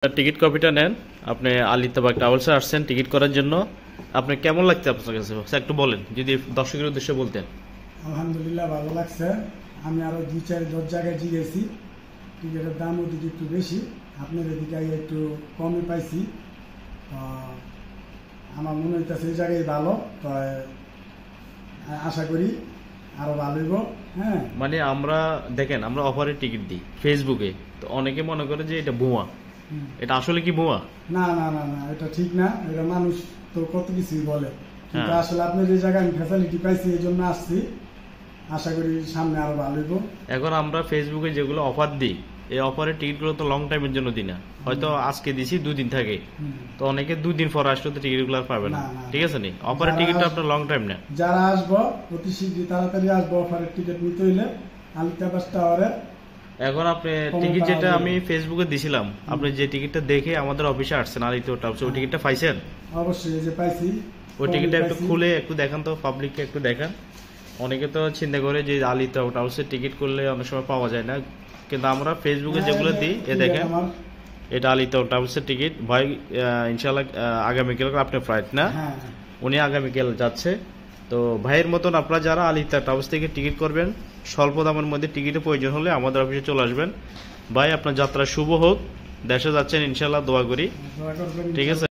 Ticket কপিটা নেন। আপনি আলিতাবাগ ট্রাভেলসে আসছেন টিকিট করার জন্য। আপনি কেমন লাগছে আপনার কাছে একটু বলেন, যদি দর্শকের উদ্দেশ্যে বলতেন। আলহামদুলিল্লাহ ভালো লাগছে। আমি আরো 2-4 জায়গায় জিগেছি, টিকিটের দাম ওদিকে একটু বেশি, আপনার এদিকে একটু কমে পাইছি। তো আমার মনে হইতেছে এই জায়গায় ভালো, তো আশা করি আরো ভালো হইব। হ্যাঁ, মানে আমরা দেখেন, আমরা অফারের টিকিট দিই ফেসবুকে, তো অনেকে মনে করে যে এটা ভুয়া। এটা আসলে কি ভুয়া? না না না না, এটা ঠিক না। এটা মানুষ তো কত কিছুই বলে, কিন্তু হ্যাঁ। আসলে আপনার যে জায়গায় আমি ফ্যাসিলিটি পাইছি এই জন্য আসছি। আশা করি সামনে আরো ভালো হইব। এখন আমরা ফেসবুকে যেগুলো অফার দিই, এই অফারের টিকিটগুলো তো লং টাইমের জন্য দিই না, হয়তো আজকে দিছি 2 দিন থাকে, তো অনেকে 2 দিন পর আসলে তো টিকিটগুলো আর পাবে না। না, না। ঠিক আছে নি, অফারের টিকিটটা আপনার লং টাইম না। যারা আসবো অতি শীঘ্রই তাড়াতাড়ি আসবো, অফারের টিকিট নিতে হইলে আলিতাবাগ টাওয়ারে। এখন আপনি টিকিট যেটা আমি ফেসবুকে দিছিলাম, আপনি যে টিকিটটা দেখে আমাদের অফিসে আসছেন আলিতো ট্রাভেলস, ওই টিকিটটা পাইছেন? অবশ্যই এই যে পাইছি। ওই টিকিটটা একটু খুলে একটু দেখান তো, পাবলিককে একটু দেখান। অনেকে তো চিন্তা করে যে আলিতো ট্রাভেলসের টিকিট করলে অনেক সময় পাওয়া যায় না, কিন্তু আমরা ফেসবুকে যেগুলো দিই এ দেখেন, এটা আলিতো ট্রাভেলসের টিকিট। ভাই ইনশাল্লাহ আগামীকাল আপনার ফ্লাইট না, হ্যাঁ, উনি আগামীকাল যাচ্ছে। তো ভাইয়ের মতন আপনারা যারা আলিতা ট্রাভেলস থেকে টিকিট করবেন, স্বল্প দামের মধ্যে টিকিটের প্রয়োজন হলে আমাদের অফিসে চলে আসবেন। ভাই আপনার যাত্রা শুভ হোক, দেশে যাচ্ছেন ইনশাল্লাহ, দোয়া করি। দোয়া করবেন। ঠিক আছে।